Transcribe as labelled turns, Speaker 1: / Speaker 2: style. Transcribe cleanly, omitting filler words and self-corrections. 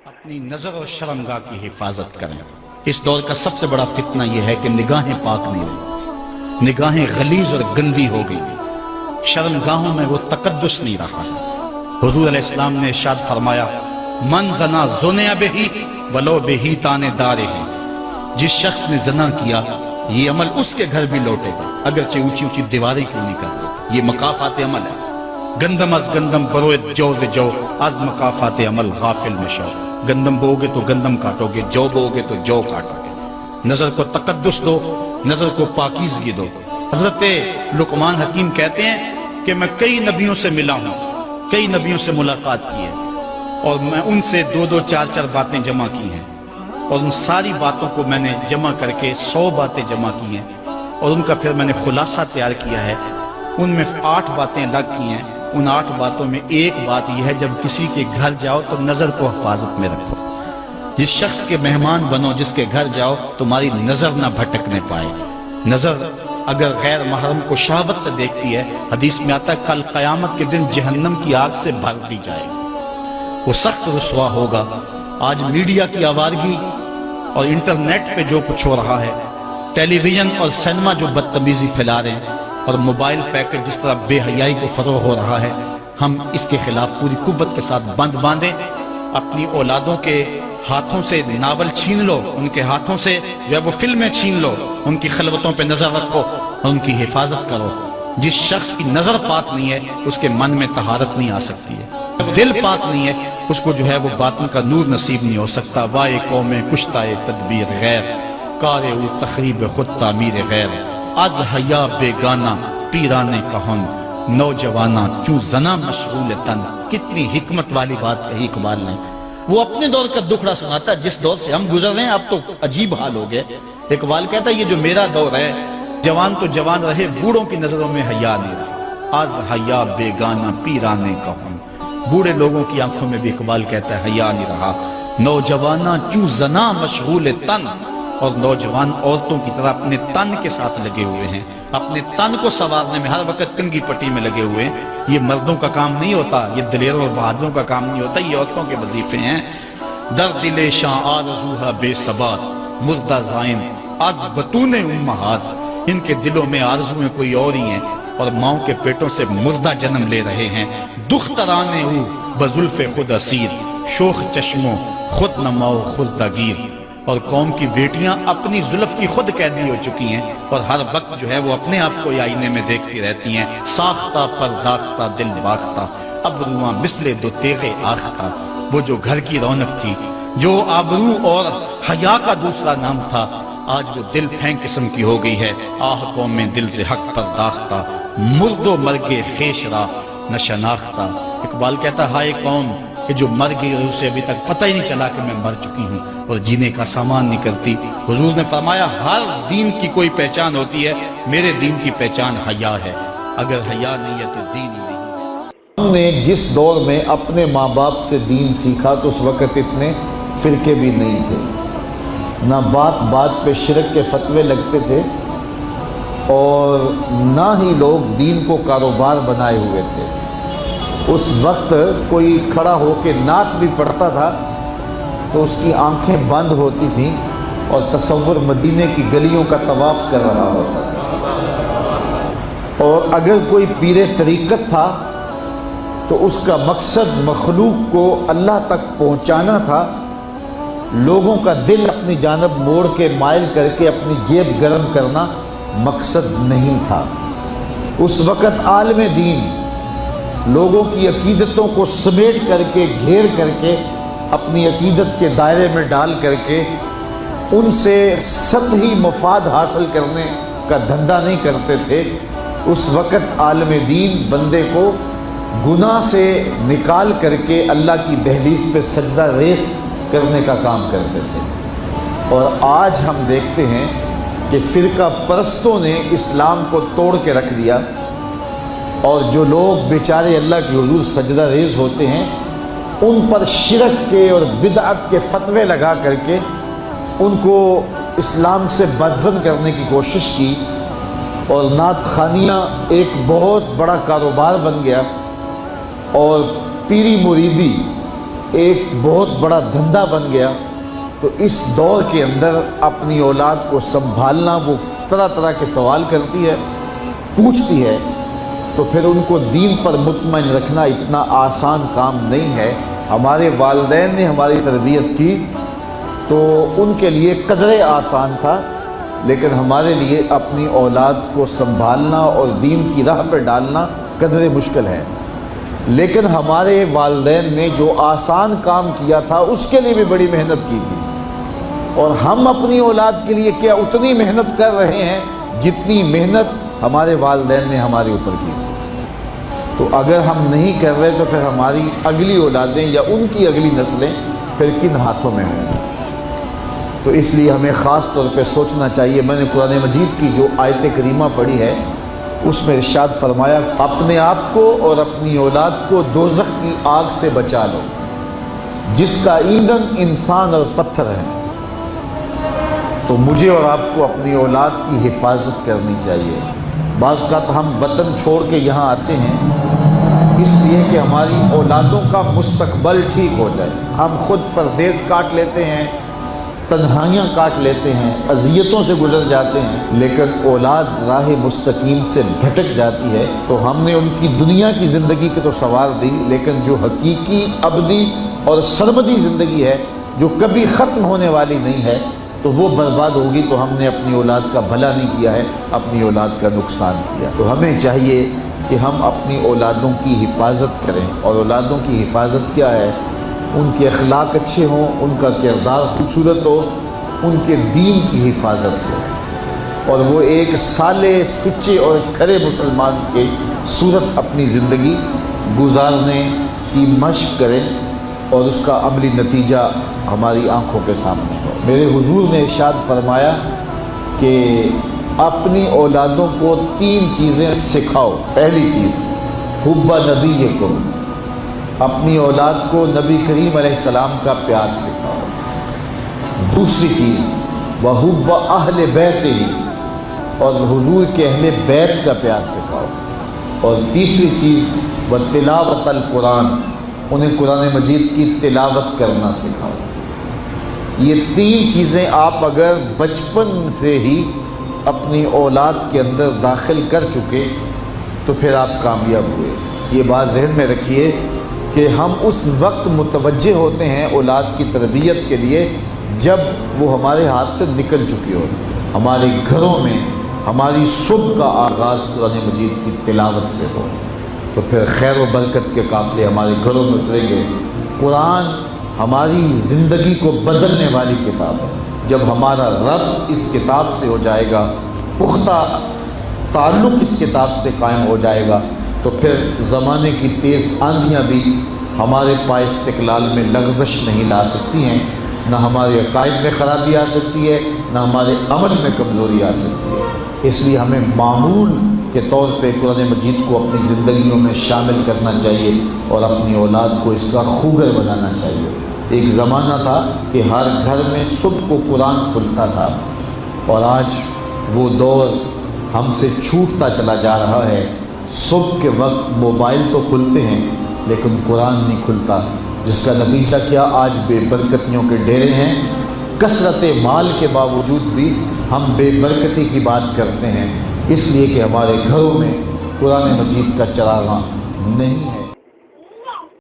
Speaker 1: اپنی نظر اور شرمگاہ کی حفاظت کریں۔ اس دور کا سب سے بڑا فتنہ یہ ہے کہ نگاہیں پاک نہیں رہی، نگاہیں غلیظ اور گندی ہو گئی، شرمگاہوں میں وہ تقدس نہیں رہا ہے۔ حضور علیہ السلام نے ارشاد فرمایا، من زنا زنیا بہی ولو بہی تانے دارے ہیں، جس شخص نے زنا کیا یہ عمل اس کے گھر بھی لوٹے گا اگرچہ اونچی اونچی دیواریں کیوں نہیں کر لیتے۔ یہ مکافات عمل ہے۔ گندم از گندم بروئت جو ز جو از مکافات عمل غافل مشو۔ گندم بو گے تو گندم کاٹو گے، جو بو گے تو جو کاٹو گے۔ نظر کو تقدس دو، نظر کو پاکیزگی دو۔ حضرت لقمان حکیم کہتے ہیں کہ میں کئی نبیوں سے ملا ہوں، کئی نبیوں سے ملاقات کی ہے، اور میں ان سے دو دو چار چار باتیں جمع کی ہیں، اور ان ساری باتوں کو میں نے جمع کر کے 100 باتیں جمع کی ہیں، اور ان کا پھر میں نے خلاصہ تیار کیا ہے۔ ان میں 8 باتیں الگ کی ہیں۔ ان 8 باتوں میں ایک بات یہ ہے، جب کسی کے گھر جاؤ تو نظر کو حفاظت میں رکھو۔ جس شخص کے مہمان بنو، جس کے گھر جاؤ، تمہاری نظر نہ بھٹکنے پائے۔ نظر اگر غیر محرم کو شہوت سے دیکھتی ہے، حدیث میں آتا ہے کل قیامت کے دن جہنم کی آگ سے بھر دی جائے گی، وہ سخت رسوا ہوگا۔ آج میڈیا کی آوارگی اور انٹرنیٹ پہ جو کچھ ہو رہا ہے، ٹیلی ویژن اور سینما جو بدتمیزی پھیلا رہے ہیں، اور موبائل پیکر جس طرح بے حیائی کو فروغ ہو رہا ہے، ہم اس کے خلاف پوری قوت کے ساتھ بند باندھیں۔ اپنی اولادوں کے ہاتھوں سے ناول چھین لو، ان کے ہاتھوں سے جو ہے وہ فلمیں چھین لو، ان کی خلوتوں پہ نظر رکھو اور ان کی حفاظت کرو۔ جس شخص کی نظر پاک نہیں ہے اس کے من میں طہارت نہیں آ سکتی ہے، دل پاک نہیں ہے اس کو جو ہے وہ باطن کا نور نصیب نہیں ہو سکتا۔ وائے قوم کشتہ تدبیر غیر، کار او تخریب خود تعمیر غیر، از حیا بیگانہ پیرانے کہن، نوجوانہ چوں زنا مشغول تن۔ کتنی حکمت والی بات کہی اقبال نے۔ وہ اپنے دور کا دکھڑا سناتا ہے، جس دور سے ہم گزر رہے ہیں اب تو عجیب حال ہو گئے۔ اقبال کہتا ہے یہ جو میرا دور ہے، جوان تو جوان رہے، بوڑھوں کی نظروں میں حیا نہیں رہا۔ از حیا بیگانہ پیرانے کہن، بوڑھے لوگوں کی آنکھوں میں بھی اقبال کہتا ہے حیا نہیں رہا۔ نوجوانہ چوں زنا مشغول تن، اور نوجوان عورتوں کی طرح اپنے تن کے ساتھ لگے ہوئے ہیں، اپنے تن کو سنوارنے میں ہر وقت کنگھی پٹی میں لگے ہوئے ہیں۔ یہ مردوں کا کام نہیں ہوتا، یہ دلیروں اور بہادروں کا کام نہیں ہوتا، یہ عورتوں کے وظیفے ہیں۔ در دل شاں آرزوہا بے ثبات، مردہ زائن از بطون امہات۔ ان کے دلوں میں آرزویں کوئی اور ہی ہیں، اور ماؤں کے پیٹوں سے مردہ جنم لے رہے ہیں۔ دخترانے ہو بزلف خود اسیر، شوخ چشموں خود نماؤ خلدہ گیر۔ اور قوم کی بیٹیاں اپنی زلف کی خود قیدی ہو چکی ہیں، اور ہر وقت جو ہے وہ اپنے آپ کو آئینے میں دیکھتی رہتی ہیں۔ ساختہ پرداختہ دل باختہ، ابروان مثل دو تیغ آختہ۔ وہ جو گھر کی رونق تھی، جو آبرو اور حیا کا دوسرا نام تھا، آج وہ دل پھینک قسم کی ہو گئی ہے۔ آہ قوم میں دل سے حق پرداختہ، مرد و مرگ خویش را نہ شناختہ۔ اقبال کہتا ہے ہائے قوم کہ جو مر گئی اور اسے ابھی تک پتہ ہی نہیں چلا کہ میں مر چکی ہوں اور جینے کا سامان نہیں کرتی۔ حضور نے فرمایا ہر دین کی کوئی پہچان ہوتی ہے، میرے دین کی پہچان حیا ہے، اگر حیا نہیں ہے تو دین ہی نہیں۔
Speaker 2: ہم نے جس دور میں اپنے ماں باپ سے دین سیکھا تو اس وقت اتنے فرقے بھی نہیں تھے، نہ بات بات پہ شرک کے فتوے لگتے تھے، اور نہ ہی لوگ دین کو کاروبار بنائے ہوئے تھے۔ اس وقت کوئی کھڑا ہو کے نعت بھی پڑھتا تھا تو اس کی آنکھیں بند ہوتی تھیں اور تصور مدینے کی گلیوں کا طواف کر رہا ہوتا تھا۔ اور اگر کوئی پیر طریقت تھا تو اس کا مقصد مخلوق کو اللہ تک پہنچانا تھا، لوگوں کا دل اپنی جانب موڑ کے مائل کر کے اپنی جیب گرم کرنا مقصد نہیں تھا۔ اس وقت عالم دین لوگوں کی عقیدتوں کو سمیٹ کر کے، گھیر کر کے، اپنی عقیدت کے دائرے میں ڈال کر کے ان سے سطحی مفاد حاصل کرنے کا دھندا نہیں کرتے تھے۔ اس وقت عالم دین بندے کو گناہ سے نکال کر کے اللہ کی دہلیز پہ سجدہ ریز کرنے کا کام کرتے تھے۔ اور آج ہم دیکھتے ہیں کہ فرقہ پرستوں نے اسلام کو توڑ کے رکھ دیا، اور جو لوگ بیچارے اللہ کے حضور سجدہ ریز ہوتے ہیں ان پر شرک کے اور بدعت کے فتوے لگا کر کے ان کو اسلام سے بدزن کرنے کی کوشش کی، اور نعت خوانیاں ایک بہت بڑا کاروبار بن گیا، اور پیری مریدی ایک بہت بڑا دھندا بن گیا، تو اس دور کے اندر اپنی اولاد کو سنبھالنا، وہ طرح طرح کے سوال کرتی ہے، پوچھتی ہے، تو پھر ان کو دین پر مطمئن رکھنا اتنا آسان کام نہیں ہے۔ ہمارے والدین نے ہماری تربیت کی تو ان کے لیے قدرے آسان تھا، لیکن ہمارے لیے اپنی اولاد کو سنبھالنا اور دین کی راہ پر ڈالنا قدرے مشکل ہے۔ لیکن ہمارے والدین نے جو آسان کام کیا تھا اس کے لیے بھی بڑی محنت کی تھی، اور ہم اپنی اولاد کے لیے کیا اتنی محنت کر رہے ہیں جتنی محنت ہمارے والدین نے ہمارے اوپر کی تھی۔ تو اگر ہم نہیں کر رہے تو پھر ہماری اگلی اولادیں یا ان کی اگلی نسلیں پھر کن ہاتھوں میں ہوں گی؟ تو اس لیے ہمیں خاص طور پہ سوچنا چاہیے۔ میں نے قرآن مجید کی جو آیت کریمہ پڑھی ہے اس میں ارشاد فرمایا، اپنے آپ کو اور اپنی اولاد کو دوزخ کی آگ سے بچا لو جس کا ایندھن انسان اور پتھر ہے۔ تو مجھے اور آپ کو اپنی اولاد کی حفاظت کرنی چاہیے۔ بعض اوقات ہم وطن چھوڑ کے یہاں آتے ہیں اس لیے کہ ہماری اولادوں کا مستقبل ٹھیک ہو جائے۔ ہم خود پردیس کاٹ لیتے ہیں، تنہائیاں کاٹ لیتے ہیں، اذیتوں سے گزر جاتے ہیں، لیکن اولاد راہ مستقیم سے بھٹک جاتی ہے تو ہم نے ان کی دنیا کی زندگی کے تو سوار دی، لیکن جو حقیقی ابدی اور سرمدی زندگی ہے جو کبھی ختم ہونے والی نہیں ہے تو وہ برباد ہوگی۔ تو ہم نے اپنی اولاد کا بھلا نہیں کیا ہے، اپنی اولاد کا نقصان کیا۔ تو ہمیں چاہیے کہ ہم اپنی اولادوں کی حفاظت کریں، اور اولادوں کی حفاظت کیا ہے؟ ان کے اخلاق اچھے ہوں، ان کا کردار خوبصورت ہو، ان کے دین کی حفاظت ہو، اور وہ ایک صالح، سچے اور کھرے مسلمان کے صورت اپنی زندگی گزارنے کی مشق کریں، اور اس کا عملی نتیجہ ہماری آنکھوں کے سامنے ہو۔ میرے حضور نے ارشاد فرمایا کہ اپنی اولادوں کو 3 چیزیں سکھاؤ۔ پہلی چیز حب نبیکم، اپنی اولاد کو نبی کریم علیہ السلام کا پیار سکھاؤ۔ دوسری چیز وحب اہل بیتہ، اور حضور کے اہل بیت کا پیار سکھاؤ۔ اور تیسری چیز وتلاوت القرآن، انہیں قرآن مجید کی تلاوت کرنا سکھاؤ۔ یہ 3 چیزیں آپ اگر بچپن سے ہی اپنی اولاد کے اندر داخل کر چکے تو پھر آپ کامیاب ہوئے۔ یہ بات ذہن میں رکھیے کہ ہم اس وقت متوجہ ہوتے ہیں اولاد کی تربیت کے لیے جب وہ ہمارے ہاتھ سے نکل چکی ہوتی ہے۔ ہمارے گھروں میں ہماری صبح کا آغاز قرآن مجید کی تلاوت سے ہو تو پھر خیر و برکت کے قافلے ہمارے گھروں میں اتریں گے۔ قرآن ہماری زندگی کو بدلنے والی کتاب ہے۔ جب ہمارا ربط اس کتاب سے ہو جائے گا، پختہ تعلق اس کتاب سے قائم ہو جائے گا، تو پھر زمانے کی تیز آندھیاں بھی ہمارے پائے استقلال میں لغزش نہیں لا سکتی ہیں، نہ ہمارے عقائد میں خرابی آ سکتی ہے، نہ ہمارے عمل میں کمزوری آ سکتی ہے۔ اس لیے ہمیں معمول کے طور پہ قرآن مجید کو اپنی زندگیوں میں شامل کرنا چاہیے اور اپنی اولاد کو اس کا خوگر بنانا چاہیے۔ ایک زمانہ تھا کہ ہر گھر میں صبح کو قرآن کھلتا تھا، اور آج وہ دور ہم سے چھوٹتا چلا جا رہا ہے۔ صبح کے وقت موبائل تو کھلتے ہیں لیکن قرآن نہیں کھلتا، جس کا نتیجہ کیا؟ آج بے برکتیوں کے ڈیرے ہیں۔ کثرت مال کے باوجود بھی ہم بے برکتی کی بات کرتے ہیں، اس لیے کہ ہمارے گھروں میں قرآن مجید کا چراغاں نہیں ہے۔